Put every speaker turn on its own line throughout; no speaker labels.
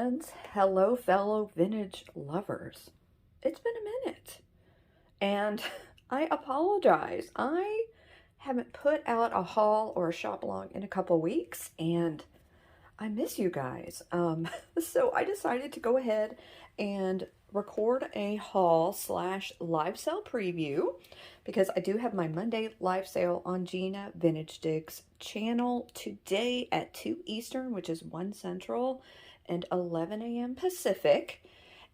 friends. Hello, fellow vintage lovers. It's been a minute, and I apologize. I haven't put out a haul or a shop along in a couple weeks, and I miss you guys. So I decided to go ahead and record a haul slash live sale preview because I do have my Monday live sale on Gina Vintage Digs channel today at 2 Eastern, which is 1 Central and 11 a.m. Pacific.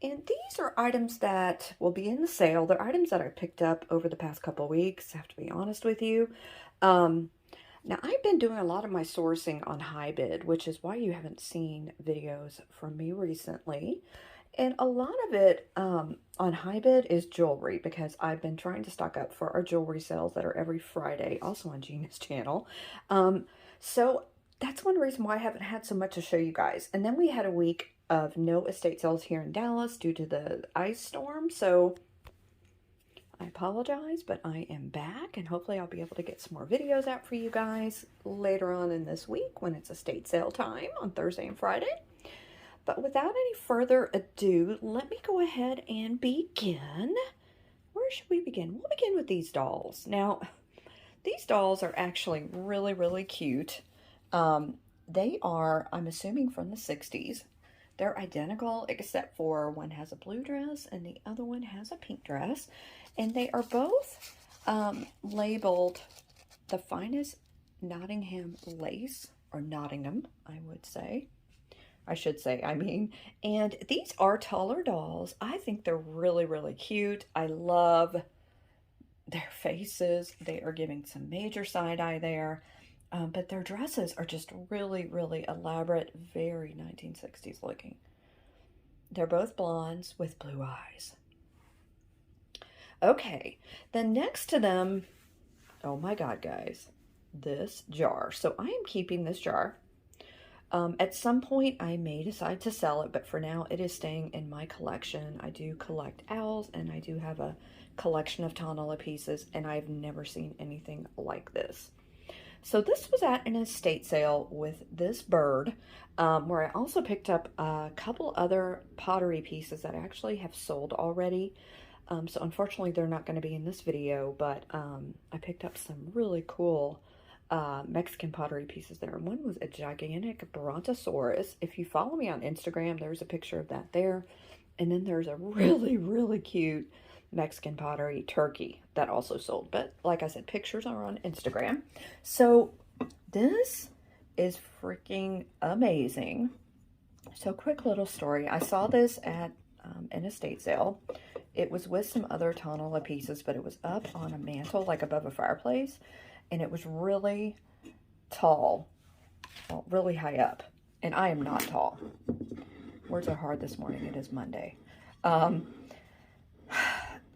And these are items that will be in the sale. They're items that I picked up over the past couple weeks, I have to be honest with you. Now, I've been doing a lot of my sourcing on HiBid, which is why you haven't seen videos from me recently. And a lot of it on HiBid is jewelry, because I've been trying to stock up for our jewelry sales that are every Friday, also on Gina's channel. So that's one reason why I haven't had so much to show you guys. And then we had a week of no estate sales here in Dallas due to the ice storm. So I apologize, but I am back, and hopefully I'll be able to get some more videos out for you guys later on in this week when it's estate sale time on Thursday and Friday. But without any further ado, let me go ahead and begin. Where should we begin? We'll begin with these dolls. Now, these dolls are actually really, really cute. They are, I'm assuming, from the 60s. They're identical, except for one has a blue dress and the other one has a pink dress. And they are both labeled the finest Nottingham lace, or Nottingham, I would say. And these are taller dolls. I think they're really, really cute. I love their faces. They are giving some major side-eye there. But their dresses are just really, really elaborate, very 1960s looking. They're both blondes with blue eyes. Okay, then next to them, oh my God, guys, this jar. So I am keeping this jar. At some point, I may decide to sell it, but for now, it is staying in my collection. I do collect owls, and I do have a collection of Tonala pieces, and I've never seen anything like this. So this was at an estate sale with this bird, where I also picked up a couple other pottery pieces that actually have sold already. So unfortunately, they're not going to be in this video, but I picked up some really cool Mexican pottery pieces there. And one was a gigantic Brontosaurus. If you follow me on Instagram, there's a picture of that there. And then there's a really, really cute Mexican pottery turkey that also sold. But like I said, pictures are on Instagram. So this is freaking amazing. So quick little story. I saw this at an estate sale. It was with some other Tonala pieces, but it was up on a mantle, like above a fireplace. And it was really tall, well, really high up. And I am not tall. Words are hard this morning. It is Monday.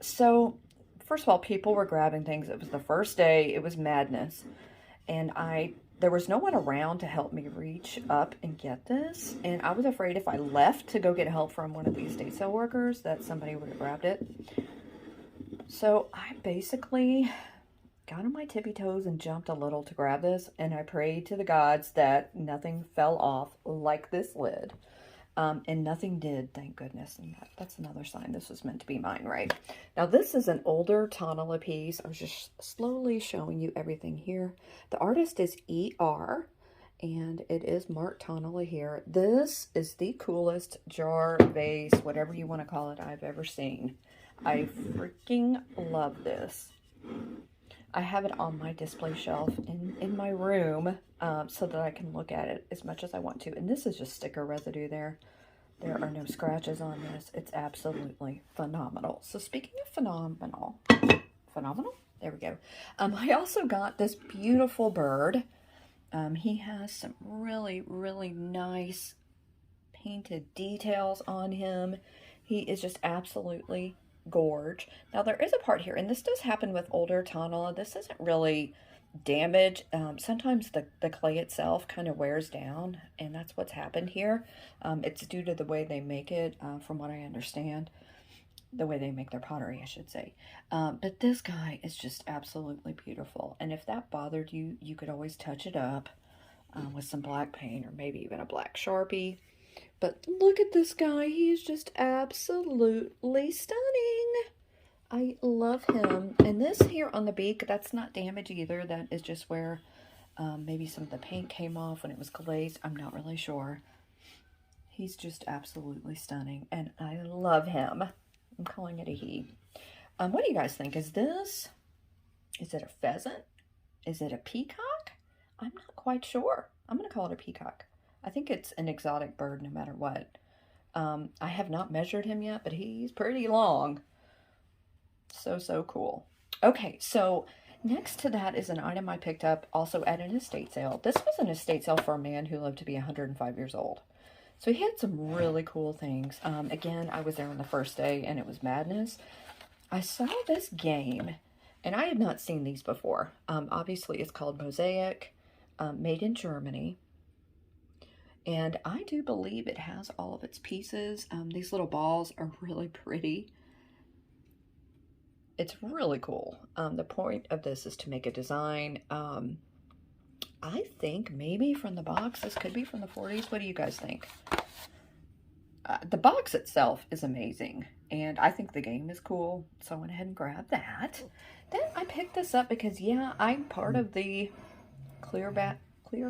So, first of all, people were grabbing things. It was the first day. It was madness. And there was no one around to help me reach up and get this. And I was afraid if I left to go get help from one of the estate sale workers that somebody would have grabbed it. So I basically got on my tippy toes and jumped a little to grab this. And I prayed to the gods that nothing fell off like this lid. And nothing did, thank goodness. And that's another sign this was meant to be mine, right? Now, this is an older Tonala piece. I was just slowly showing you everything here. The artist is E.R., and it is marked Tonala here. This is the coolest jar, vase, whatever you want to call it, I've ever seen. I freaking love this. I have it on my display shelf in my room so that I can look at it as much as I want to. And this is just sticker residue there. There are no scratches on this. It's absolutely phenomenal. So speaking of phenomenal, there we go. I also got this beautiful bird. He has some really, really nice painted details on him. He is just absolutely gorge. Now there is a part here, and this does happen with older Tonala. This isn't really damage. Sometimes the clay itself kind of wears down, and that's what's happened here. It's due to the way they make it, from what I understand. The way they make their pottery, I should say. But this guy is just absolutely beautiful. And if that bothered you, you could always touch it up with some black paint or maybe even a black Sharpie. But look at this guy. He is just absolutely stunning. I love him. And this here on the beak, that's not damaged either. That is just where maybe some of the paint came off when it was glazed. I'm not really sure. He's just absolutely stunning. And I love him. I'm calling it a he. What do you guys think? Is it a pheasant? Is it a peacock? I'm not quite sure. I'm going to call it a peacock. I think it's an exotic bird no matter what. I have not measured him yet, but he's pretty long. So cool. Okay, so next to that is an item I picked up also at an estate sale. This was an estate sale for a man who lived to be 105 years old. So he had some really cool things. Again, I was there on the first day and it was madness. I saw this game and I had not seen these before. Obviously, it's called Mosaic, made in Germany. And I do believe it has all of its pieces. These little balls are really pretty. It's really cool. The point of this is to make a design. I think maybe from the box, this could be from the 40s. What do you guys think? The box itself is amazing, and I think the game is cool, so I went ahead and grabbed that. Then I picked this up because, yeah, I'm part of the clear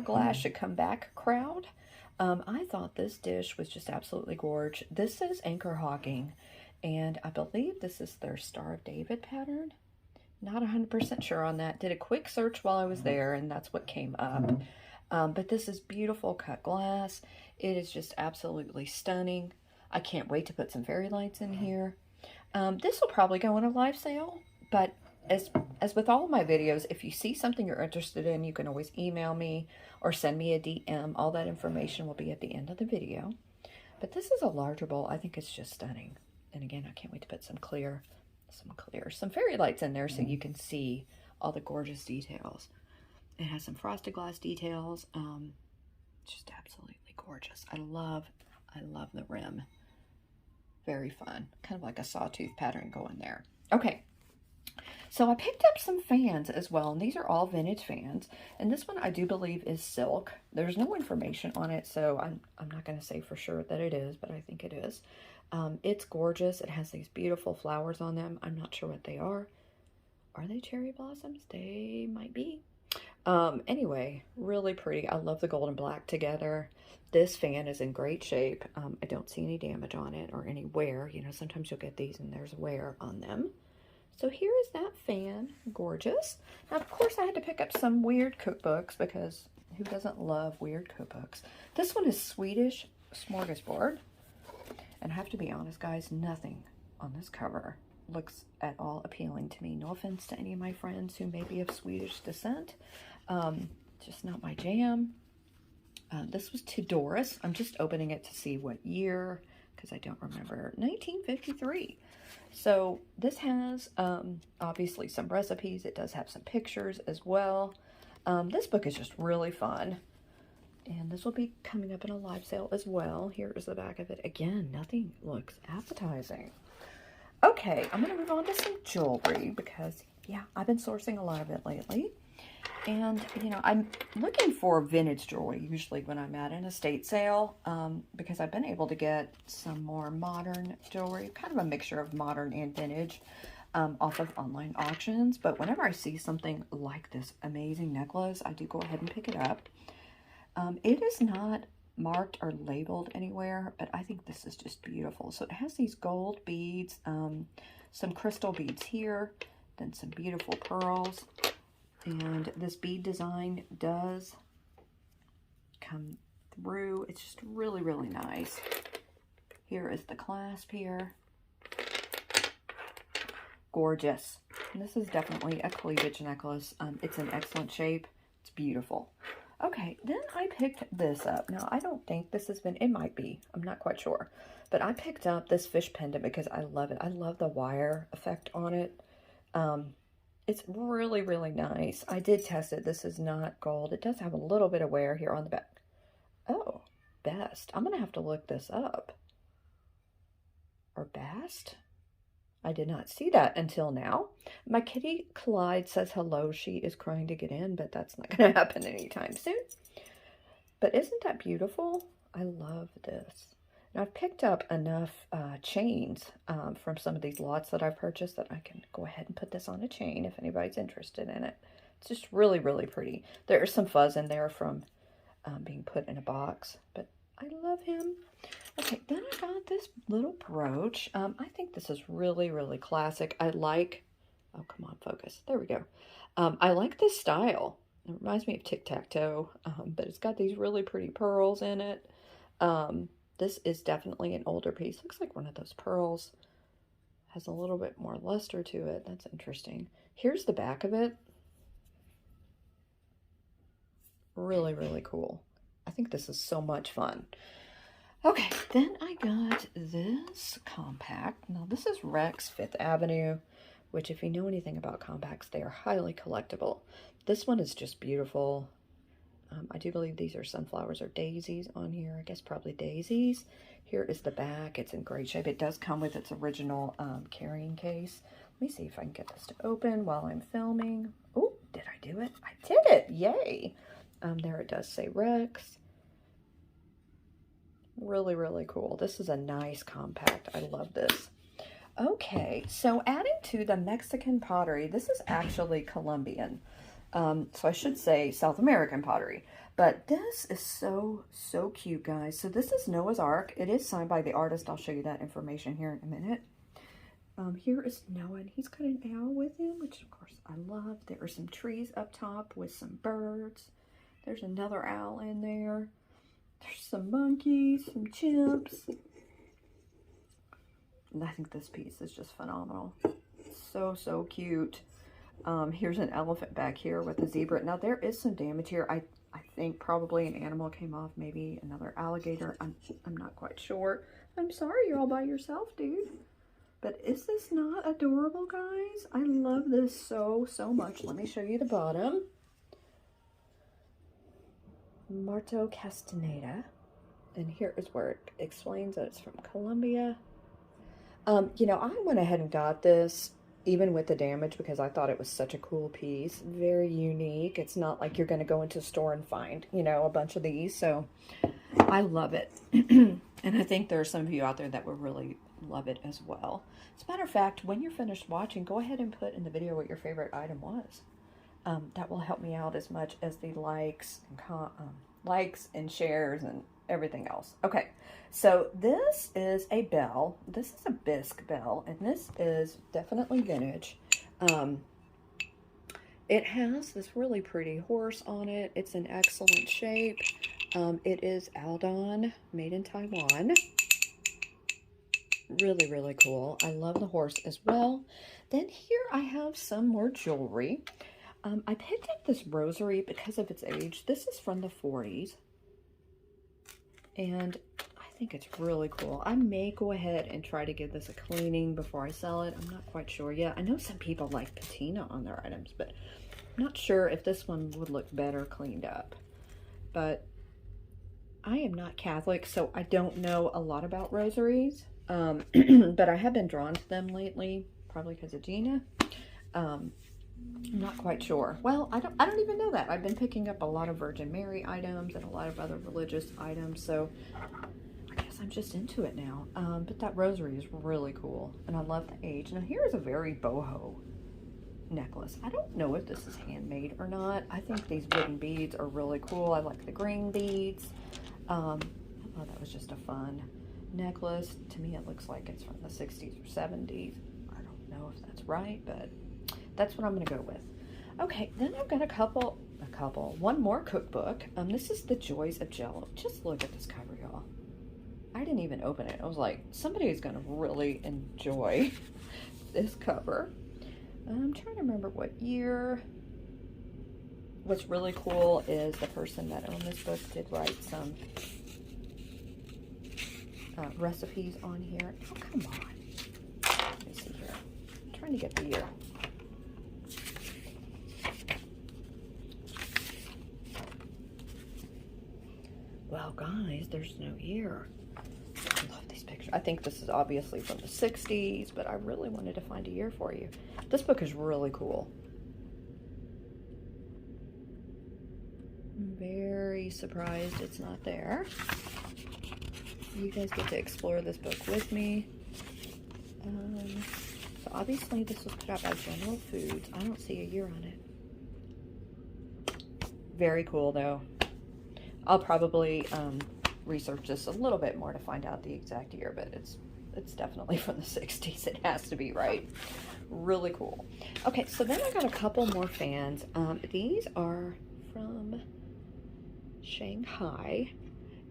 glass should come back crowd. I thought this dish was just absolutely gorgeous. This is Anchor Hawking, and I believe this is their Star of David pattern. Not 100% sure on that. Did a quick search while I was there, and that's what came up. But this is beautiful cut glass. It is just absolutely stunning. I can't wait to put some fairy lights in here. This will probably go in a live sale, but as with all of my videos, if you see something you're interested in, you can always email me or send me a DM. All that information will be at the end of the video. But this is a larger bowl. I think it's just stunning. And again, I can't wait to put some fairy lights in there so you can see all the gorgeous details. It has some frosted glass details. Just absolutely gorgeous. I love the rim. Very fun. Kind of like a sawtooth pattern going there. Okay. So I picked up some fans as well, and these are all vintage fans. And this one I do believe is silk. There's no information on it, so I'm not going to say for sure that it is, but I think it is. It's gorgeous. It has these beautiful flowers on them. I'm not sure what they are. Are they cherry blossoms? They might be. Anyway, really pretty. I love the gold and black together. This fan is in great shape. I don't see any damage on it or any wear. You know, sometimes you'll get these and there's wear on them. So here is that fan. Gorgeous. Now, of course, I had to pick up some weird cookbooks because who doesn't love weird cookbooks? This one is Swedish Smorgasbord. And I have to be honest, guys, nothing on this cover looks at all appealing to me. No offense to any of my friends who may be of Swedish descent. Just not my jam. This was to Doris. I'm just opening it to see what year, because I don't remember. 1953. So this has obviously some recipes. It does have some pictures as well. This book is just really fun. And this will be coming up in a live sale as well. Here is the back of it. Again, nothing looks appetizing. Okay, I'm going to move on to some jewelry because, yeah, I've been sourcing a lot of it lately. And, you know, I'm looking for vintage jewelry usually when I'm at an estate sale because I've been able to get some more modern jewelry, kind of a mixture of modern and vintage off of online auctions. But whenever I see something like this amazing necklace, I do go ahead and pick it up. It is not marked or labeled anywhere, but I think this is just beautiful. So it has these gold beads, some crystal beads here, then some beautiful pearls. And this bead design does come through. It's just really, really nice. Here is the clasp here. Gorgeous. And this is definitely a cleavage necklace. It's in excellent shape. It's beautiful. Okay, then I picked this up. Now, I don't think this has been, it might be, I'm not quite sure. But I picked up this fish pendant because I love it. I love the wire effect on it. It's really, really nice. I did test it. This is not gold. It does have a little bit of wear here on the back. Oh, best. I'm going to have to look this up. Or best? I did not see that until now. My kitty Clyde says hello. She is crying to get in, but that's not going to happen anytime soon. But isn't that beautiful? I love this. Now, I've picked up enough chains from some of these lots that I've purchased that I can go ahead and put this on a chain if anybody's interested in it. It's just really, really pretty. There is some fuzz in there from being put in a box, but I love him. Okay, then I got this little brooch. I think this is really, really classic. I like, oh, come on, focus. There we go. I like this style. It reminds me of tic-tac-toe, but it's got these really pretty pearls in it. This is definitely an older piece. Looks like one of those pearls. Has a little bit more luster to it. That's interesting. Here's the back of it. Really, really cool. I think this is so much fun. Okay, then I got this compact. Now, this is Rex 5th Avenue, which if you know anything about compacts, they are highly collectible. This one is just beautiful. I do believe these are sunflowers or daisies on here. I guess probably daisies. Here is the back. It's in great shape. It does come with its original carrying case. Let me see if I can get this to open while I'm filming. Oh, did I do it? I did it. Yay. There it does say Rex. Really, really cool. This is a nice compact. I love this. Okay, so adding to the Mexican pottery, this is actually Colombian. So I should say South American pottery. But this is so, so cute, guys. So this is Noah's Ark. It is signed by the artist. I'll show you that information here in a minute. Here is Noah, and he's got an owl with him, which of course I love. There are some trees up top with some birds. There's another owl in there. There's some monkeys, some chimps. And I think this piece is just phenomenal. So, so cute. Here's an elephant back here with a zebra. Now, there is some damage here. I think probably an animal came off, maybe another alligator. I'm not quite sure. I'm sorry you're all by yourself, dude. But is this not adorable, guys? I love this so, so much. Let me show you the bottom. Marto Castaneda. And here is where it explains that it's from Colombia. You know, I went ahead and got this even with the damage because I thought it was such a cool piece. Very unique. It's not like you're going to go into a store and find, you know, a bunch of these. So I love it. And I think there are some of you out there that will really love it as well. As a matter of fact, when you're finished watching, go ahead and put in the video what your favorite item was. That will help me out as much as the likes and shares and everything else. Okay, so this is a bell. This is a bisque bell, and this is definitely vintage. It has this really pretty horse on it. It's in excellent shape. It is Aldon, made in Taiwan. Really, really cool. I love the horse as well. Then here I have some more jewelry. I picked up this rosary because of its age. This is from the 40s. And I think it's really cool. I may go ahead and try to give this a cleaning before I sell it. I'm not quite sure yet. I know some people like patina on their items, but I'm not sure if this one would look better cleaned up. But I am not Catholic, so I don't know a lot about rosaries. But I have been drawn to them lately, probably because of Gina. I'm not quite sure. Well, I don't even know that. I've been picking up a lot of Virgin Mary items and a lot of other religious items, so I guess I'm just into it now. But that rosary is really cool, and I love the age. Now, here's a very boho necklace. I don't know if this is handmade or not. I think these wooden beads are really cool. I like the green beads. I thought that was just a fun necklace. To me, it looks like it's from the 60s or 70s. I don't know if that's right, but that's what I'm going to go with. Okay, then I've got one more cookbook. This is The Joys of Jello. Just look at this cover, y'all. I didn't even open it. I was like, somebody is going to really enjoy this cover. I'm trying to remember what year. What's really cool is the person that owned this book did write some recipes on here. Oh, come on. Let me see here. I'm trying to get the year. Well, guys, there's no year. I love these pictures. I think this is obviously from the 60s, but I really wanted to find a year for you. This book is really cool. I'm very surprised it's not there. You guys get to explore this book with me. So obviously this was put out by General Foods. I don't see a year on it. Very cool though. I'll probably research this a little bit more to find out the exact year, but it's definitely from the 60s. It has to be, right? Really cool. Okay, so then I got a couple more fans. These are from Shanghai,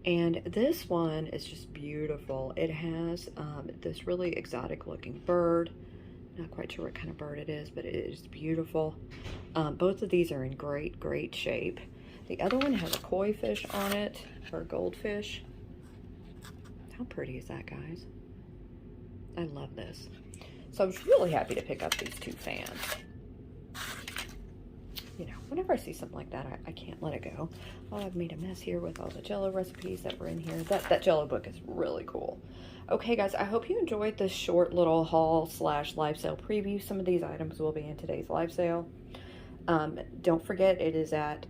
and this one is just beautiful. It has this really exotic looking bird. Not quite sure what kind of bird it is, but it is beautiful. Both of these are in great shape. The other one has a koi fish on it, or a goldfish. How pretty is that, guys? I love this. So I was really happy to pick up these two fans. You know, whenever I see something like that, I can't let it go. Oh, I've made a mess here with all the Jello recipes that were in here. That Jello book is really cool. Okay, guys, I hope you enjoyed this short little haul / live sale preview. Some of these items will be in today's live sale. Don't forget, it is at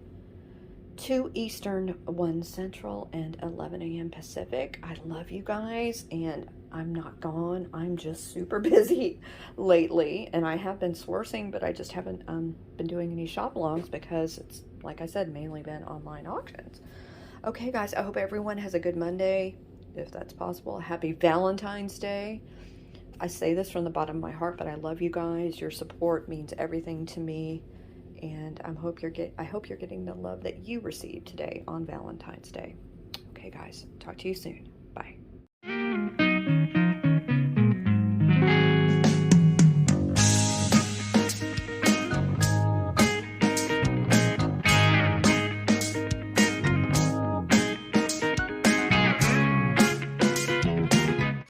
2 Eastern, 1 Central, and 11 a.m. Pacific. I love you guys, and I'm not gone. I'm just super busy lately, and I have been sourcing, but I just haven't been doing any shop-alongs because it's, like I said, mainly been online auctions. Okay, guys, I hope everyone has a good Monday, if that's possible. Happy Valentine's Day. I say this from the bottom of my heart, but I love you guys. Your support means everything to me. And I hope you're getting the love that you received today on Valentine's Day. Okay, guys, talk to you soon. Bye.